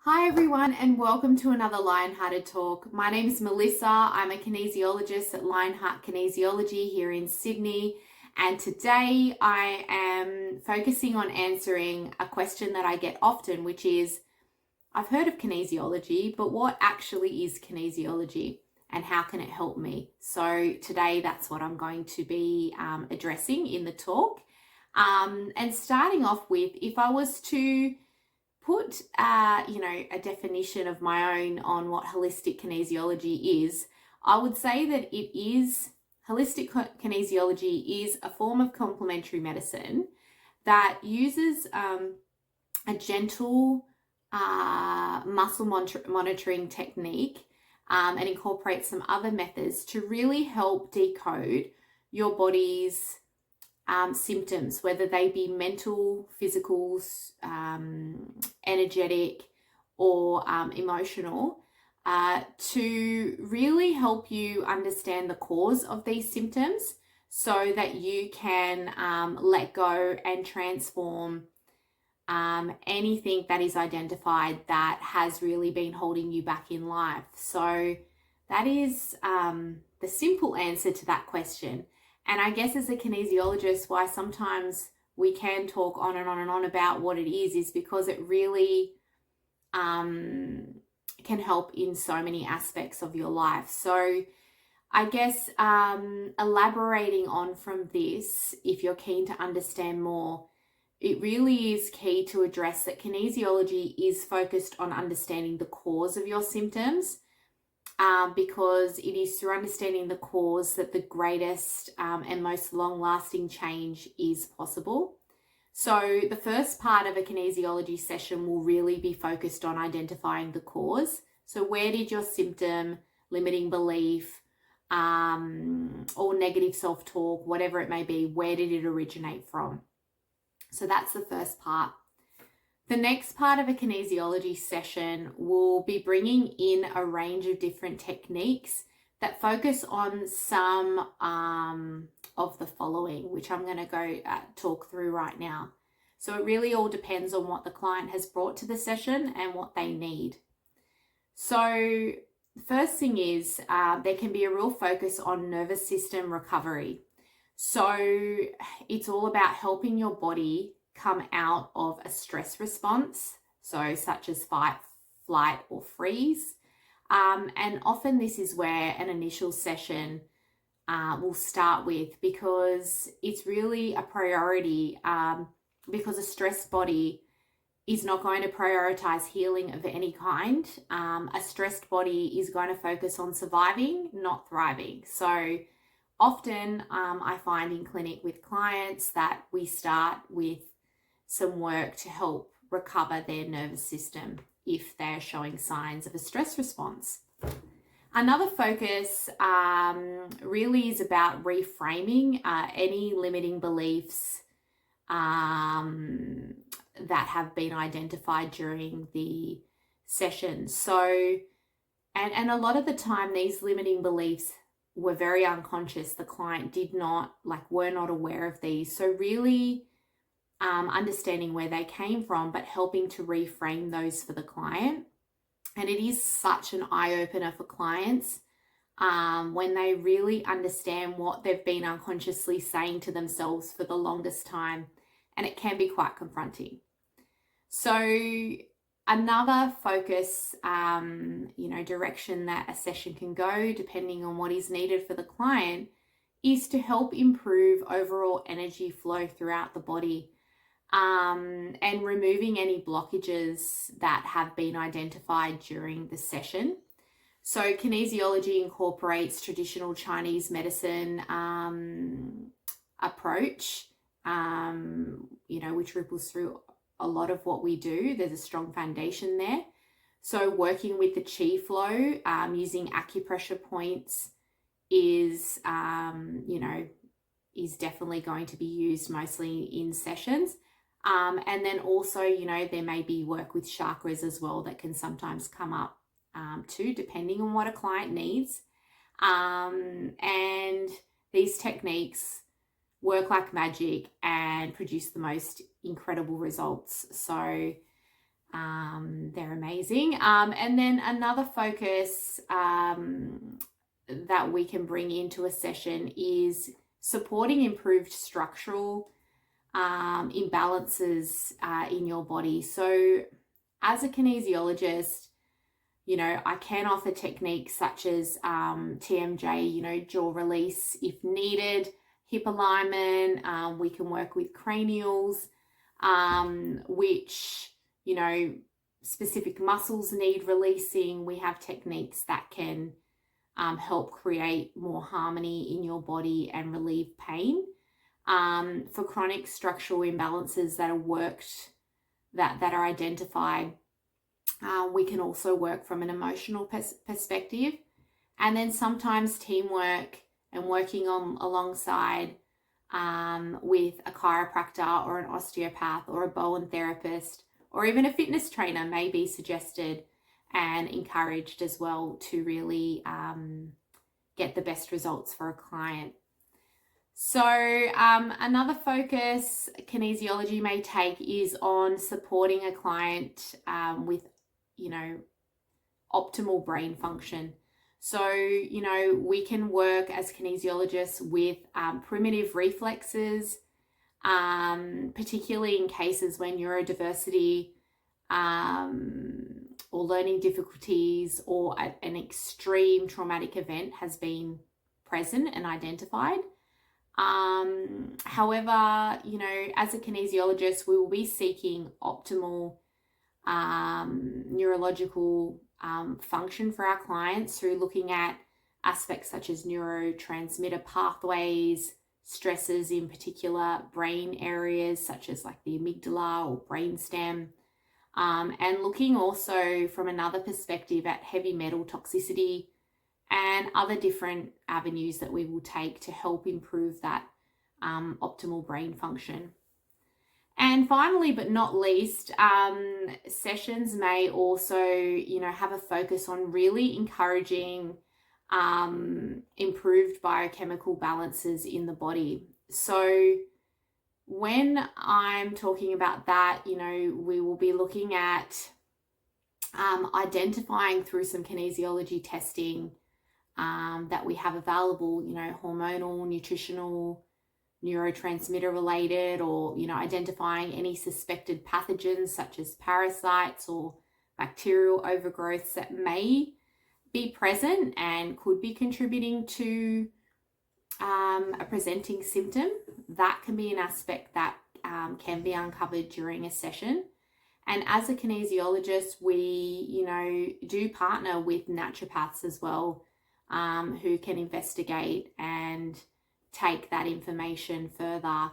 Hi everyone and welcome to another Lionhearted Talk. My name is Melissa. I'm a kinesiologist at Lionheart Kinesiology here in Sydney, and today I am focusing on answering a question that I get often, which is, I've heard of kinesiology, but what actually is kinesiology and how can it help me? So today that's what I'm going to be addressing in the talk. And starting off with, if I was to put a definition of my own on what holistic kinesiology is, I would say that holistic kinesiology is a form of complementary medicine that uses a gentle muscle monitoring technique and incorporates some other methods to really help decode your body's symptoms, whether they be mental, physical, energetic, or emotional, to really help you understand the cause of these symptoms so that you can let go and transform anything that is identified that has really been holding you back in life. So that is the simple answer to that question. And I guess as a kinesiologist, why sometimes we can talk on and on and on about what it is because it really can help in so many aspects of your life. So I guess elaborating on from this, if you're keen to understand more, it really is key to address that kinesiology is focused on understanding the cause of your symptoms. Because it is through understanding the cause that the greatest and most long-lasting change is possible. So the first part of a kinesiology session will really be focused on identifying the cause. So where did your symptom, limiting belief, or negative self-talk, whatever it may be, where did it originate from? So that's the first part. The next part of a kinesiology session will be bringing in a range of different techniques that focus on some of the following, which I'm going to go talk through right now. So it really all depends on what the client has brought to the session and what they need. So the first thing is there can be a real focus on nervous system recovery. So it's all about helping your body come out of a stress response, so such as fight, flight, or freeze. And often this is where an initial session will start with, because it's really a priority, because a stressed body is not going to prioritize healing of any kind. A stressed body is going to focus on surviving, not thriving. So often I find in clinic with clients that we start with some work to help recover their nervous system if they're showing signs of a stress response. Another focus really is about reframing any limiting beliefs that have been identified during the session. So, and a lot of the time these limiting beliefs were very unconscious. The client were not aware of these. So really understanding where they came from, but helping to reframe those for the client. And it is such an eye-opener for clients when they really understand what they've been unconsciously saying to themselves for the longest time, and it can be quite confronting. So another focus, direction that a session can go, depending on what is needed for the client, is to help improve overall energy flow throughout the body, and removing any blockages that have been identified during the session. So kinesiology incorporates traditional Chinese medicine approach, which ripples through a lot of what we do. There's a strong foundation there. So working with the chi flow, using acupressure points is definitely going to be used mostly in sessions. And then also, there may be work with chakras as well that can sometimes come up too, depending on what a client needs. And these techniques work like magic and produce the most incredible results. So They're amazing. And then another focus that we can bring into a session is supporting improved structural imbalances in your body. So as a kinesiologist, I can offer techniques such as TMJ, jaw release if needed, hip alignment. We can work with cranials, which, specific muscles need releasing. We have techniques that can help create more harmony in your body and relieve pain. For chronic structural imbalances that are worked, that are identified, we can also work from an emotional perspective. And then sometimes teamwork and working alongside with a chiropractor or an osteopath or a Bowen therapist or even a fitness trainer may be suggested and encouraged as well to really get the best results for a client. So another focus kinesiology may take is on supporting a client with, optimal brain function. So, we can work as kinesiologists with primitive reflexes, particularly in cases when neurodiversity or learning difficulties or an extreme traumatic event has been present and identified. However, as a kinesiologist, we will be seeking optimal neurological function for our clients through looking at aspects such as neurotransmitter pathways, stresses in particular brain areas such as like the amygdala or brainstem, and looking also from another perspective at heavy metal toxicity and other different avenues that we will take to help improve that optimal brain function. And finally, but not least, sessions may also, have a focus on really encouraging improved biochemical balances in the body. So when I'm talking about that, we will be looking at identifying through some kinesiology testing that we have available, hormonal, nutritional, neurotransmitter related, or identifying any suspected pathogens such as parasites or bacterial overgrowths that may be present and could be contributing to a presenting symptom. That can be an aspect that can be uncovered during a session. And as a kinesiologist, we do partner with naturopaths as well, who can investigate and take that information further,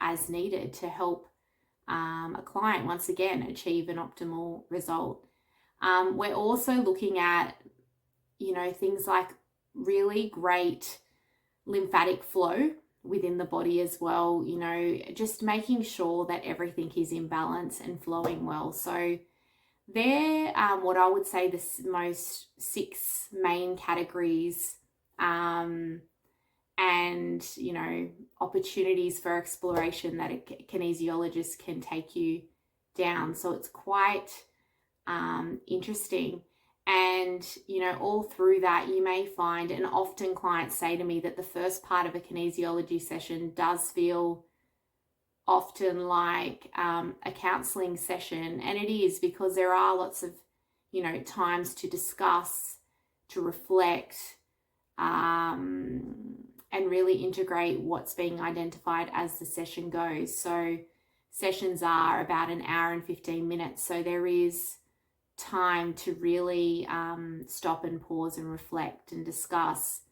as needed to help a client once again achieve an optimal result. We're also looking at, things like really great lymphatic flow within the body as well, just making sure that everything is in balance and flowing well. So they're what I would say the most 6 main categories and opportunities for exploration that a kinesiologist can take you down. So it's quite interesting. And all through that you may find, and often clients say to me that the first part of a kinesiology session does feel often like a counseling session, and it is, because there are lots of times to discuss, to reflect, and really integrate what's being identified as the session goes. So sessions are about an hour and 15 minutes, so there is time to really stop and pause and reflect and discuss,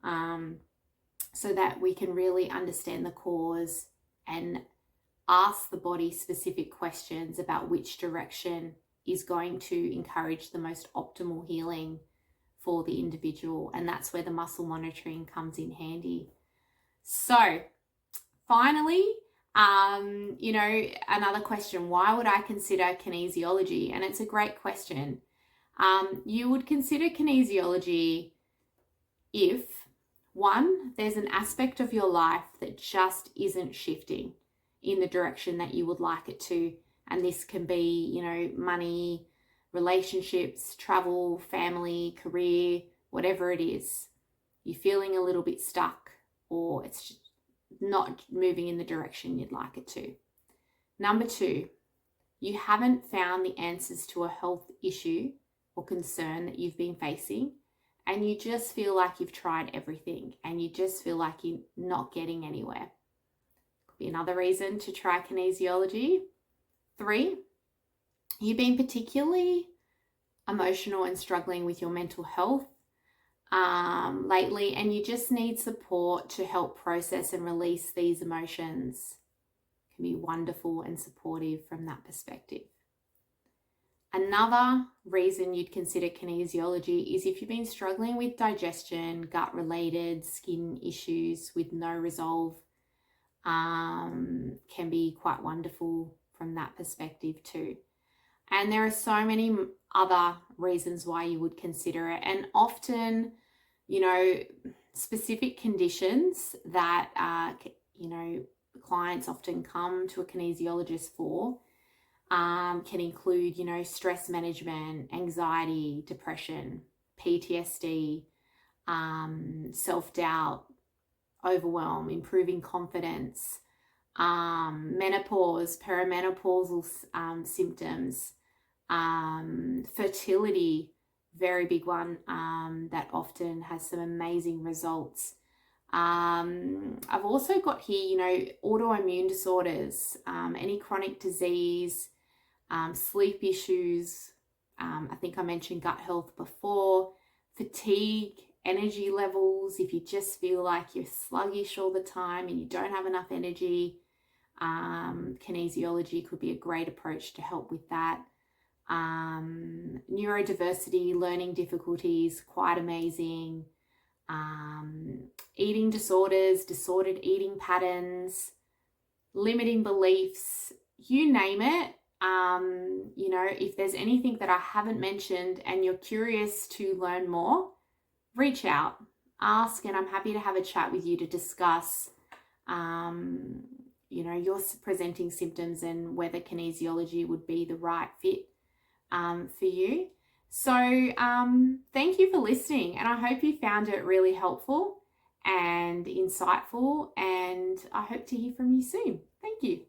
so that we can really understand the cause and ask the body specific questions about which direction is going to encourage the most optimal healing for the individual. And that's where the muscle monitoring comes in handy. So finally, another question, why would I consider kinesiology? And it's a great question. You would consider kinesiology if, one, there's an aspect of your life that just isn't shifting. in the direction that you would like it to. And this can be, you know, money, relationships, travel, family, career, whatever it is. You're feeling a little bit stuck, or it's just not moving in the direction you'd like it to. Number 2, you haven't found the answers to a health issue or concern that you've been facing, and you just feel like you've tried everything and you just feel like you're not getting anywhere. Could be another reason to try kinesiology. 3, you've been particularly emotional and struggling with your mental health lately, and you just need support to help process and release these emotions. It can be wonderful and supportive from that perspective. Another reason you'd consider kinesiology is if you've been struggling with digestion, gut-related skin issues with no resolve, can be quite wonderful from that perspective too. And there are so many other reasons why you would consider it. And often, you know, specific conditions that, you know, clients often come to a kinesiologist for can include, you know, stress management, anxiety, depression, PTSD, self-doubt, overwhelm, improving confidence, menopause, perimenopausal symptoms, fertility, very big one, that often has some amazing results. I've also got here, you know, autoimmune disorders, any chronic disease, sleep issues. I think I mentioned gut health before, fatigue, energy levels. If you just feel like you're sluggish all the time and you don't have enough energy, kinesiology could be a great approach to help with that. Neurodiversity, learning difficulties, quite amazing. Eating disorders, disordered eating patterns, limiting beliefs, you name it. You know, if there's anything that I haven't mentioned and you're curious to learn more, reach out, ask, and I'm happy to have a chat with you to discuss, you know, your presenting symptoms and whether kinesiology would be the right fit for you. So thank you for listening, and I hope you found it really helpful and insightful, and I hope to hear from you soon. Thank you.